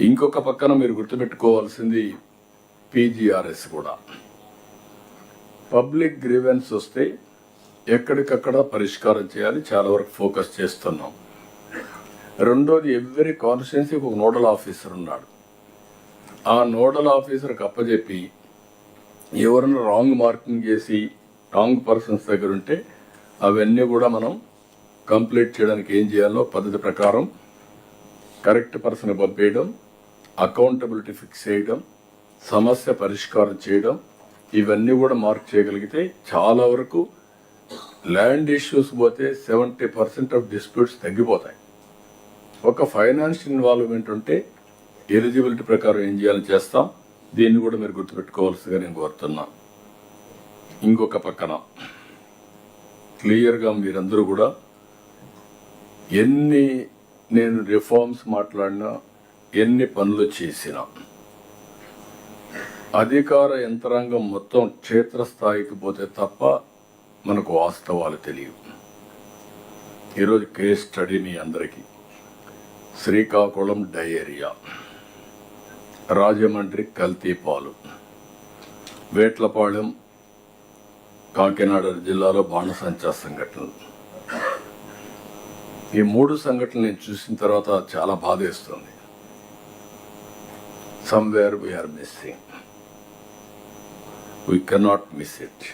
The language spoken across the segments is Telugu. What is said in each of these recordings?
ఇంకొక పక్కన మీరు గుర్తుపెట్టుకోవాల్సింది పీజీఆర్ఎస్ కూడా. పబ్లిక్ గ్రీవెన్స్ వస్తే ఎక్కడికక్కడ పరిష్కారం చేయాలి, చాలా వరకు ఫోకస్ చేస్తున్నాం. రెండోది, ఎవ్రీ కాన్స్టిట్యున్సీకి ఒక నోడల్ ఆఫీసర్ ఉన్నాడు. ఆ నోడల్ ఆఫీసర్కి అప్పచెప్పి ఎవరైనా రాంగ్ మార్కింగ్ చేసి రాంగ్ పర్సన్స్ దగ్గర ఉంటే అవన్నీ కూడా మనం కంప్లీట్ చేయడానికి ఏం చేయాలో పద్ధతి ప్రకారం కరెక్ట్ పర్సన్ పంపేయడం, అకౌంటబిలిటీ ఫిక్స్ చేయడం, సమస్య పరిష్కారం చేయడం, ఇవన్నీ కూడా మార్క్ చేయగలిగితే చాలా వరకు ల్యాండ్ ఇష్యూస్ పోతే 70% ఆఫ్ డిస్ప్యూట్స్ తగ్గిపోతాయి. ఒక ఫైనాన్స్ ఇన్వాల్వ్మెంట్ ఉంటే ఎలిజిబిలిటీ ప్రకారం ఏం చేయాలని చేస్తాం. దీన్ని కూడా మీరు గుర్తుపెట్టుకోవాల్సిందిగా నేను కోరుతున్నా. ఇంకొక పక్కన క్లియర్గా మీరందరూ కూడా ఎన్ని నేను రిఫార్మ్స్ మాట్లాడినా, ఎన్ని పనులు చేసినా అధికార యంత్రాంగం మొత్తం క్షేత్రస్థాయికి పోతే తప్ప మనకు వాస్తవాలు తెలియవు. ఈరోజు కేస్ స్టడీ మీ అందరికీ. శ్రీకాకుళం డయేరియా, రాజమండ్రి కల్తీ పాలు, వేట్లపాళెం కాకినాడ జిల్లాలో బాణసంచా సంఘటనలు. ఈ 3 సంఘటనలు నేను చూసిన తర్వాత చాలా బాధేస్తుంది. Somewhere we're missing, we cannot miss it.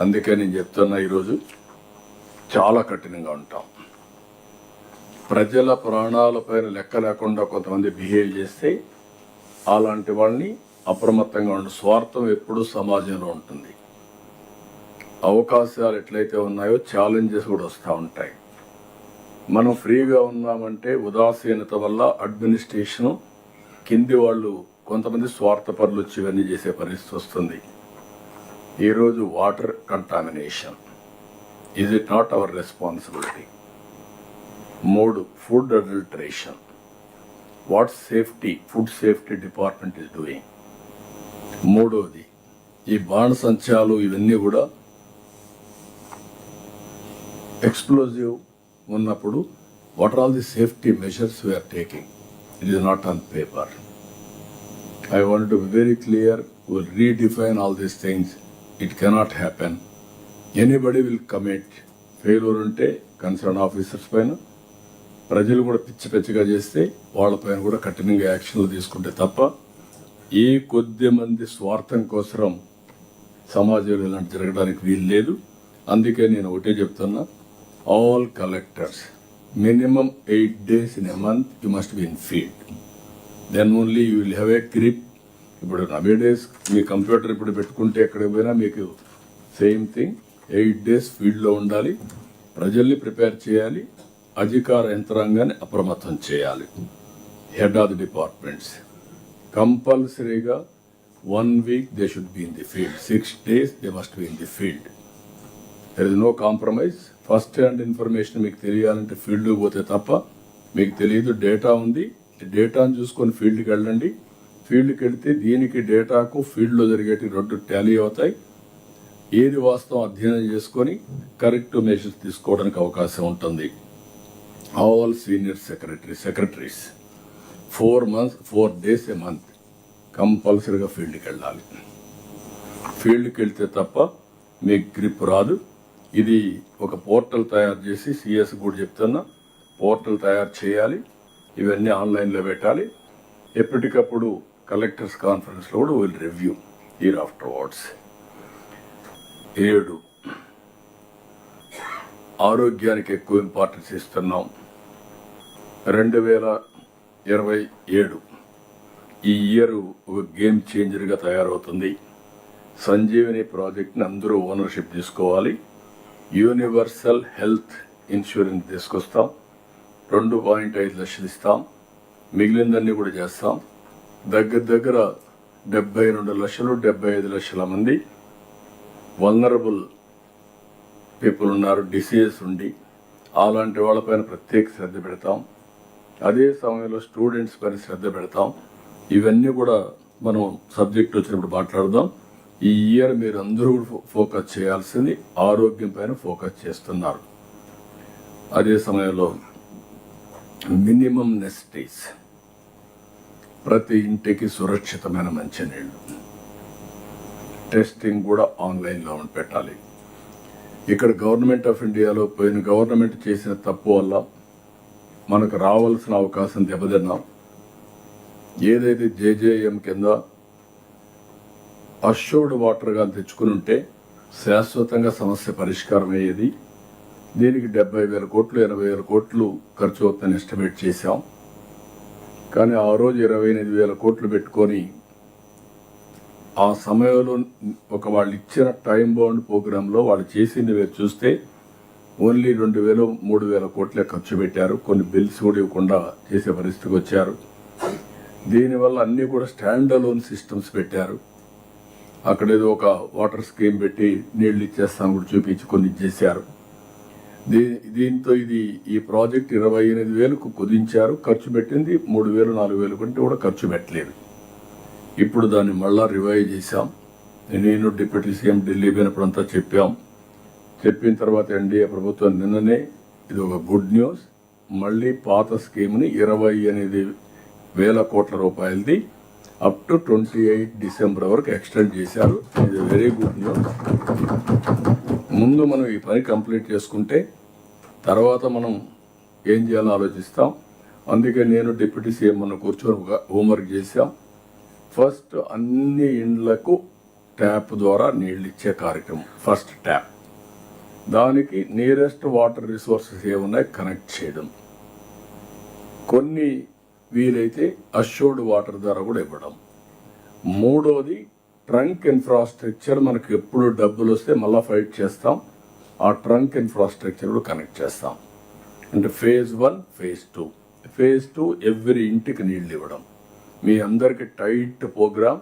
అందుకే నేను చెప్తున్నా, ఈరోజు చాలా కఠినంగా ఉంటాం. ప్రజల ప్రాణాలపైన లెక్క లేకుండా కొంతమంది బిహేవ్ చేస్తే అలాంటి వాళ్ళని అప్రమత్తంగా ఉండే స్వార్థం ఎప్పుడూ సమాజంలో ఉంటుంది. అవకాశాలు ఎట్లయితే ఉన్నాయో ఛాలెంజెస్ కూడా వస్తూ ఉంటాయి. మనం ఫ్రీగా ఉన్నామంటే ఉదాసీనత వల్ల అడ్మినిస్ట్రేషను కింది వాళ్ళు కొంతమంది స్వార్థపరులు వచ్చి ఇవన్నీ చేసే పరిస్థితి వస్తుంది. ఈరోజు water contamination, is it not our responsibility? 3, food adulteration, what safety, food safety department is doing. 3వది, ఈ బాణసంచాలు ఇవన్నీ కూడా ఎక్స్ప్లోజివ్ ఉన్నప్పుడు what are all the safety measures we're taking? It is not on paper. I want to be very clear, will redefine all these things. It cannot happen. Anybody will commit. Failure ఉంటే కన్సర్న్ ఆఫీసర్స్ పైన, ప్రజలు కూడా పిచ్చిగా చేస్తే వాళ్ళపైన కూడా కఠినంగా యాక్షన్లు తీసుకుంటే తప్ప ఈ కొద్ది మంది స్వార్థం కోసం సమాజంలో ఇలాంటి జరగడానికి వీలు లేదు. అందుకే నేను ఒకటే చెప్తున్నా, all collectors minimum 8 days in a month you must be in field. Then only you will have a grip. ఇప్పుడు నవేడేస్ మీ కంప్యూటర్ ఇప్పుడు పెట్టుకుంటే ఎక్కడికి పోయినా మీకు సేమ్ థింగ్. 8 days ఫీల్డ్లో ఉండాలి, ప్రజల్ని ప్రిపేర్ చేయాలి, అధికార యంత్రాంగాన్ని అప్రమత్తం చేయాలి. హెడ్ ఆఫ్ ది డిపార్ట్మెంట్స్ కంపల్సరీగా 1 week they should be in the field. 6 days they must be in the field. There is no compromise. First hand information మీకు తెలియాలంటే ఫీల్డ్కి పోతే తప్ప మీకు తెలియదు. డేటా ఉంది, డేటాను చూసుకొని ఫీల్డ్కి వెళ్ళండి. ఫీల్డ్కి వెళితే దీనికి డేటాకు ఫీల్డ్లో జరిగేటి 2 టాలీ అవుతాయి. ఏది వాస్తవం అధ్యయనం చేసుకొని కరెక్ట్ మెజర్స్ తీసుకోవడానికి అవకాశం ఉంటుంది. All senior secretaries 4 days a month కంపల్సరీగా ఫీల్డ్కి వెళ్ళాలి. ఫీల్డ్కి వెళ్తే తప్ప మీకు గ్రిప్ రాదు. ఇది ఒక పోర్టల్ తయారు చేసి, సిఎస్ కూడా చెప్తున్నా, పోర్టల్ తయారు చేయాలి, ఇవన్నీ ఆన్లైన్లో పెట్టాలి. ఎప్పటికప్పుడు కలెక్టర్స్ కాన్ఫరెన్స్లో కూడా will review year after words. 7, ఆరోగ్యానికి ఎక్కువ ఇంపార్టెన్స్ ఇస్తున్నాం. 2027 ఈ ఇయర్ ఒక గేమ్ చేంజర్గా తయారవుతుంది. సంజీవని ప్రాజెక్ట్ని అందరూ ఓనర్షిప్ తీసుకోవాలి. యూనివర్సల్ హెల్త్ ఇన్సూరెన్స్ తీసుకొస్తాం. 2.5 లక్షలు ఇస్తాం. మిగిలిందన్నీ కూడా చేస్తాం. దగ్గర 72 లక్షలు 75 లక్షల మంది వల్నరబుల్ పీపుల్ ఉన్నారు, డిసీజెస్ ఉండి. అలాంటి వాళ్ళపైన ప్రత్యేక శ్రద్ధ పెడతాం. అదే సమయంలో స్టూడెంట్స్ పైన శ్రద్ధ పెడతాం. ఇవన్నీ కూడా మనం సబ్జెక్ట్ వచ్చినప్పుడు మాట్లాడదాం. ఈ ఇయర్ మీరు అందరూ ఫోకస్ చేయాల్సింది ఆరోగ్యం పైన ఫోకస్ చేస్తున్నారు. అదే సమయంలో మినిమం నెసిటీస్ ప్రతి ఇంటికి సురక్షితమైన మంచినీళ్ళు. టెస్టింగ్ కూడా ఆన్లైన్లో పెట్టాలి. ఇక్కడ గవర్నమెంట్ ఆఫ్ ఇండియాలో పోయిన గవర్నమెంట్ చేసిన తప్పు వల్ల మనకు రావాల్సిన అవకాశం దెబ్బతిన్నాం. ఏదైతే జేజేఎం కింద అష్యూర్డ్ వాటర్గా తెచ్చుకుని ఉంటే శాశ్వతంగా సమస్య పరిష్కారం అయ్యేది. దీనికి 70,000 కోట్లు 80,000 కోట్లు ఖర్చు అవుతుందని ఎస్టిమేట్ చేశాం. కానీ ఆ రోజు 28,000 కోట్లు పెట్టుకొని ఆ సమయంలో వాళ్ళు ఇచ్చిన టైం బౌండ్ ప్రోగ్రాంలో వాళ్ళు చేసింది మీరు చూస్తే ఓన్లీ 2,000 3,000 కోట్లే ఖర్చు పెట్టారు. కొన్ని బిల్స్ కూడా ఇవ్వకుండా చేసే పరిస్థితికి వచ్చారు. దీనివల్ల అన్నీ కూడా స్టాండ్ అలోన్ సిస్టమ్స్ పెట్టారు. అక్కడ ఏదో ఒక వాటర్ స్కీమ్ పెట్టి నీళ్లు ఇచ్చేస్తాను కూడా చూపించి కొన్ని ఇచ్చేశారు. దీంతో ఈ ప్రాజెక్ట్ 28,000కు కుదించారు. ఖర్చు పెట్టింది 3,000 4,000 కంటే కూడా ఖర్చు పెట్టలేదు. ఇప్పుడు దాన్ని మళ్ళా రివైవ్ చేశాం. నేను డిప్యూటీ సీఎం ఢిల్లీ పోయినప్పుడంతా చెప్పిన తర్వాత ఎన్డీఏ ప్రభుత్వం నిన్ననే ఇది ఒక గుడ్ న్యూస్, మళ్ళీ పాత స్కీమ్ని 28,000 కోట్ల రూపాయలది అప్ టు 28 డిసెంబర్ వరకు ఎక్స్టెండ్ చేశారు. ఇది వెరీ గుడ్ న్యూస్. ముందు మనం ఈ పని కంప్లీట్ చేసుకుంటే తర్వాత మనం ఏం చేయాలో ఆలోచిస్తాం. అందుకే నేను డిప్యూటీ సీఎం మొన్న కూర్చొని హోంవర్క్ చేశాం. ఫస్ట్ అన్ని ఇండ్లకు ట్యాప్ ద్వారా నీళ్ళు ఇచ్చే కార్యక్రమం, ఫస్ట్ ట్యాప్. దానికి నియరెస్ట్ వాటర్ రిసోర్సెస్ ఏమున్నాయి కనెక్ట్ చేయడం, కొన్ని వీలైతే అష్యూర్డ్ వాటర్ ద్వారా కూడా ఇవ్వడం. మూడోది ట్రంక్ ఇన్ఫ్రాస్ట్రక్చర్. మనకు ఎప్పుడు డబ్బులు వస్తే మళ్ళీ ఫైట్ చేస్తాం, ఆ ట్రంక్ ఇన్ఫ్రాస్ట్రక్చర్ కూడా కనెక్ట్ చేస్తాం. అంటే ఫేజ్ 1 ఫేజ్ 2. ఫేజ్ 2 ఎవ్రీ ఇంటికి నీళ్ళు ఇవ్వడం. మీ అందరికి tight programme,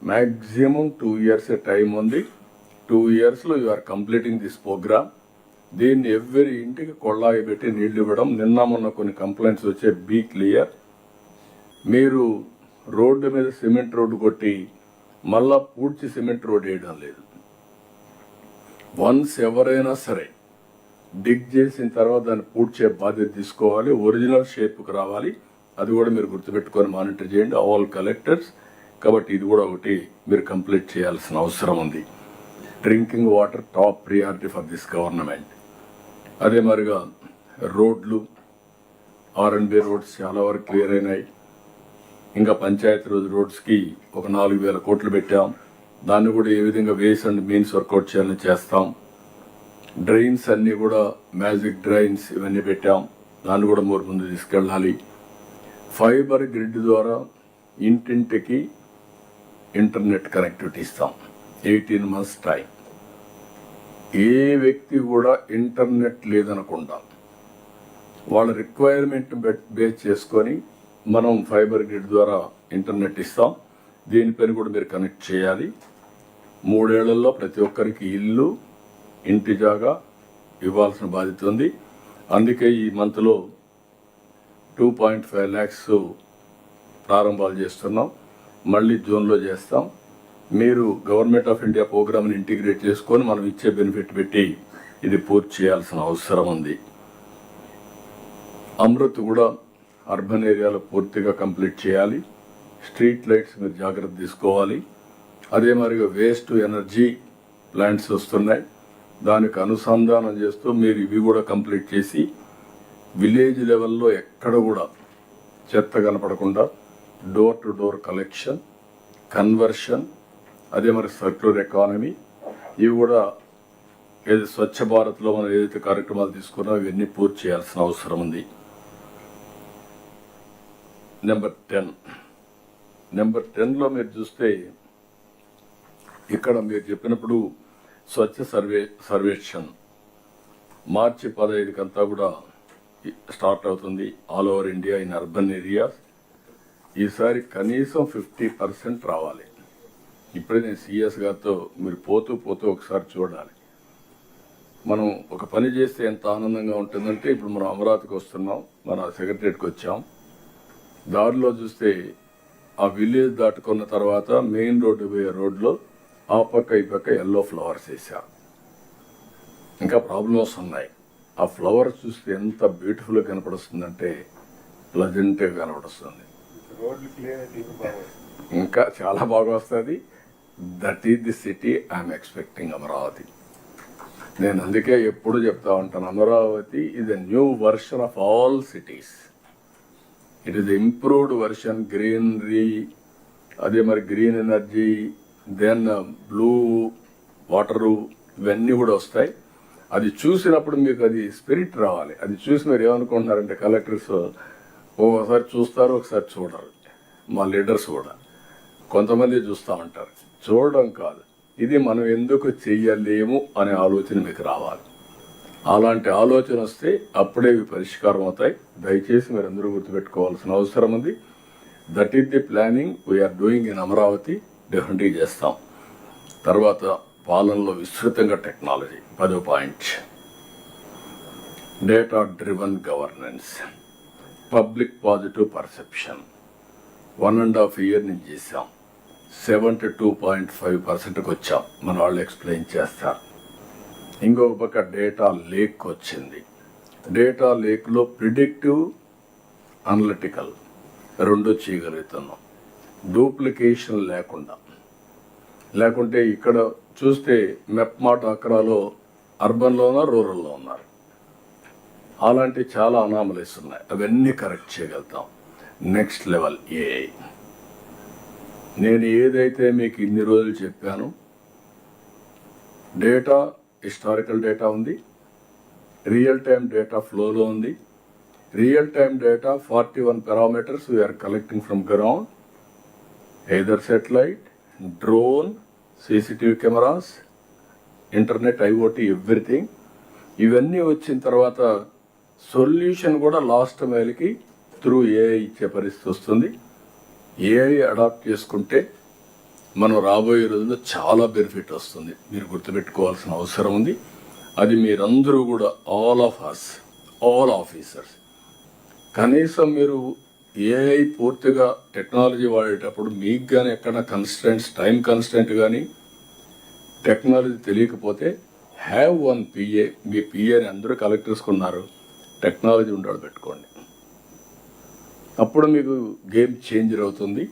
maximum 2 years time ఉంది. 2 yearsలో you are completing this programme. దీన్ని ఎవ్రీ ఇంటికి కొళ్ళాయి పెట్టి నీళ్లు ఇవ్వడం. నిన్న మొన్న కొన్ని కంప్లైంట్స్ వచ్చే బీ క్లియర్. మీరు రోడ్డు మీద సిమెంట్ రోడ్డు కొట్టి మళ్ళా పూడ్చి సిమెంట్ రోడ్ వేయడం లేదు. వన్స్ ఎవరైనా సరే డిగ్ చేసిన తర్వాత దాన్ని పూడ్చే బాధ్యత తీసుకోవాలి. ఒరిజినల్ షేప్కి రావాలి. అది కూడా మీరు గుర్తుపెట్టుకొని మానిటర్ చేయండి, ఆల్ కలెక్టర్స్. కాబట్టి ఇది కూడా ఒకటి మీరు కంప్లీట్ చేయాల్సిన అవసరం ఉంది. Drinking water tap priority for this government. అదే మరిగా రోడ్లు, R&B రోడ్స్ చాలా వరకు క్లియర్ అయినాయి. ఇంకా పంచాయతీ రోడ్స్కి ఒక 4,000 కోట్లు పెట్టాం. దాన్ని కూడా ఏ విధంగా వేస్ అండ్ మీన్స్ వర్కౌట్ చేయాలని చేస్తాం. డ్రైన్స్ అన్నీ కూడా మ్యాజిక్ డ్రైన్స్ ఇవన్నీ పెట్టాం. దాన్ని కూడా ముందు తీసుకెళ్ళాలి. ఫైబర్ గ్రిడ్ ద్వారా ఇంటింటికి ఇంటర్నెట్ కనెక్టివిటీ ఇస్తాం. 18 months టైం. ఏ వ్యక్తి కూడా ఇంటర్నెట్ లేదనకుండా వాళ్ళ రిక్వైర్మెంట్ బేస్ చేసుకొని మనం ఫైబర్ గ్రిడ్ ద్వారా ఇంటర్నెట్ ఇస్తాం. దీనిపైన కూడా మీరు కనెక్ట్ చేయాలి. 3 ఏళ్లలో ప్రతి ఒక్కరికి ఇల్లు, ఇంటి జాగా ఇవ్వాల్సిన బాధ్యత ఉంది. అందుకే ఈ మంత్లో 2.5 lakhs ప్రారంభాలు చేస్తున్నాం. మళ్ళీ జూన్లో చేస్తాం. మీరు గవర్నమెంట్ ఆఫ్ ఇండియా ప్రోగ్రామ్ని ఇంటిగ్రేట్ చేసుకొని మనం ఇచ్చే బెనిఫిట్ పెట్టి ఇది పూర్తి చేయాల్సిన అవసరం ఉంది. అమృత్ కూడా అర్బన్ ఏరియాలో పూర్తిగా కంప్లీట్ చేయాలి. స్ట్రీట్ లైట్స్ మీరు జాగ్రత్త తీసుకోవాలి. అదే మరిగా వేస్ట్ ఎనర్జీ ప్లాంట్స్ వస్తున్నాయి, దానికి అనుసంధానం చేస్తూ మీరు ఇవి కూడా కంప్లీట్ చేసి విలేజ్ లెవెల్లో ఎక్కడ కూడా చెత్త కనపడకుండా door to door collection, conversion, అదే మరి సర్క్యులర్ ఎకానమీ, ఇవి కూడా ఏది స్వచ్ఛ భారత్లో మనం ఏదైతే కార్యక్రమాలు తీసుకున్నామో ఇవన్నీ పూర్తి చేయాల్సిన అవసరం ఉంది. నెంబర్ 10లో మీరు చూస్తే ఇక్కడ మీరు చెప్పినప్పుడు స్వచ్ఛ సర్వేక్షణ్ మార్చి 15 అంతా కూడా స్టార్ట్ అవుతుంది all over India in urban areas. ఈసారి కనీసం 50% రావాలి. ఇప్పుడే నేను సిఎస్ గారితో మీరు పోతూ ఒకసారి చూడాలి. మనం ఒక పని చేస్తే ఎంత ఆనందంగా ఉంటుందంటే, ఇప్పుడు మనం అమరావతికి వస్తున్నాం, మన సెక్రటరియట్కి వచ్చాం. దారిలో చూస్తే ఆ విలేజ్ దాటుకున్న తర్వాత మెయిన్ రోడ్డు పోయే రోడ్లో ఆ పక్క ఈ పక్క ఎల్లో ఫ్లవర్స్ వేసారు. ఇంకా ప్రాబ్లమ్స్ ఉన్నాయి. ఆ ఫ్లవర్స్ చూస్తే ఎంత బ్యూటిఫుల్గా కనపడుస్తుందంటే ప్లజెంట్గా కనపడుస్తుంది. రోడ్లు క్లియర్ అయితే ఇంకా బాగా ఇంకా చాలా బాగా వస్తుంది. That is the city I'm expecting Amaravati. నేను అందుకే ఎప్పుడు చెప్తా ఉంటాను, Amaravati is a new version of all cities. It is improved version. Greenery, అదే మరి green energy, then blue water, ఇవన్నీ కూడా వస్తాయి. అది చూసినప్పుడు మీకు అది స్పిరిట్ రావాలి. అది చూసి మీరు ఏమనుకుంటున్నారంటే కలెక్టర్స్ ఒకసారి చూస్తారు, ఒకసారి చూడరు. మా లీడర్స్ కూడా కొంతమంది చూస్తూ ఉంటారు. చూడడం కాదు, ఇది మనం ఎందుకు చెయ్యలేము అనే ఆలోచన మీకు రావాలి. అలాంటి ఆలోచన వస్తే అప్పుడే ఇవి పరిష్కారం అవుతాయి. దయచేసి మీరు అందరూ గుర్తుపెట్టుకోవాల్సిన అవసరం ఉంది. That is the planning we're doing in Amaravati. డెఫినెట్గా చేస్తాం. తర్వాత పాలనలో విస్తృతంగా టెక్నాలజీ 10వ point, data driven governance, public positive perception. 1.5 year నుంచి చేశాం. 72.5%కి వచ్చాం. మన వాళ్ళు ఎక్స్ప్లెయిన్ చేస్తారు. ఇంకొక పక్క డేటా లేక్ వచ్చింది. డేటా లేక్లో ప్రిడిక్టివ్, అనలిటికల్ రెండు చేయగలుగుతున్నాం. డూప్లికేషన్ లేకుంటే ఇక్కడ చూస్తే మెప్మాట్ అక్రాలో అర్బన్లో ఉన్నారు, రూరల్లో ఉన్నారు. అలాంటి చాలా అనామలీస్ ఉన్నాయి. అవన్నీ కరెక్ట్ చేయగలుగుతాం. Next level AI. నేను ఏదైతే మీకు ఇన్ని రోజులు చెప్పానో, డేటా హిస్టారికల్ డేటా ఉంది, రియల్ టైమ్ డేటా ఫ్లోలో ఉంది. Real time data 41 parameters we're collecting from ground, either satellite, drone, CCTV cameras, internet, IoT, everything. ఇవన్నీ వచ్చిన తర్వాత సొల్యూషన్ కూడా లాస్ట్ మైల్కి త్రూ ఏఐ ఇచ్చే పరిస్థితి వస్తుంది. ఏఐ అడాప్ట్ చేసుకుంటే మనం రాబోయే రోజుల్లో చాలా బెనిఫిట్ వస్తుంది. మీరు గుర్తుపెట్టుకోవాల్సిన అవసరం ఉంది. అది మీరందరూ కూడా, all of us, all officers, కనీసం మీరు ఏఐ పూర్తిగా టెక్నాలజీ వాడేటప్పుడు మీకు కానీ ఎక్కడ కన్స్టెంట్స్, టైం కన్స్టెంట్ కానీ టెక్నాలజీ తెలియకపోతే హ్యావ్ వన్ పిఏ. మీ పిఏని అందరూ కలెక్టర్స్కున్నారు, టెక్నాలజీ ఉండడం పెట్టుకోండి. అప్పుడు మీకు గేమ్ చేంజర్ అవుతుంది,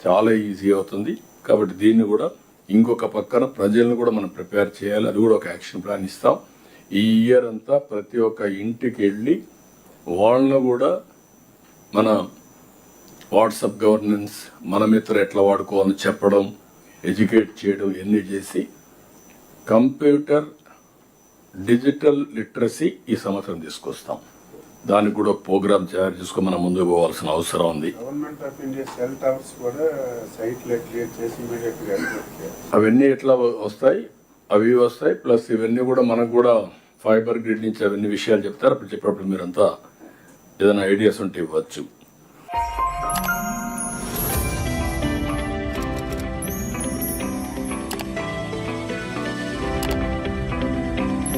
చాలా ఈజీ అవుతుంది. కాబట్టి దీన్ని కూడా ఇంకొక పక్కన ప్రజలను కూడా మనం ప్రిపేర్ చేయాలి. అది కూడా ఒక యాక్షన్ ప్లాన్ ఇస్తాం. ఈ ఇయర్ అంతా ప్రతి ఒక్క ఇంటికి వెళ్ళి వాళ్ళను కూడా మన వాట్సాప్ గవర్నెన్స్, మన మిత్రులు ఎట్లా వాడుకోవాలని చెప్పడం, ఎడ్యుకేట్ చేయడం, ఇవన్నీ చేసి కంప్యూటర్ డిజిటల్ లిటరసీ ఈ సంవత్సరం తీసుకొస్తాం. దానికి కూడా ఒక ప్రోగ్రామ్ తయారు చేసుకుని మనం ముందుకు పోవాల్సిన అవసరం ఉంది. Government of India cell towers కూడా సైట్లు క్రియేట్ చేసి ఇమీడియట్గా అవన్నీ ఎట్లా వస్తాయి, అవి వస్తాయి. ప్లస్ ఇవన్నీ కూడా మనకు కూడా ఫైబర్ గ్రిడ్ నుంచి అవన్నీ విషయాలు చెప్తారు. అప్పుడు చెప్పినప్పుడు మీరంతా ఏదైనా ఐడియాస్ ఉంటే ఇవ్వచ్చు.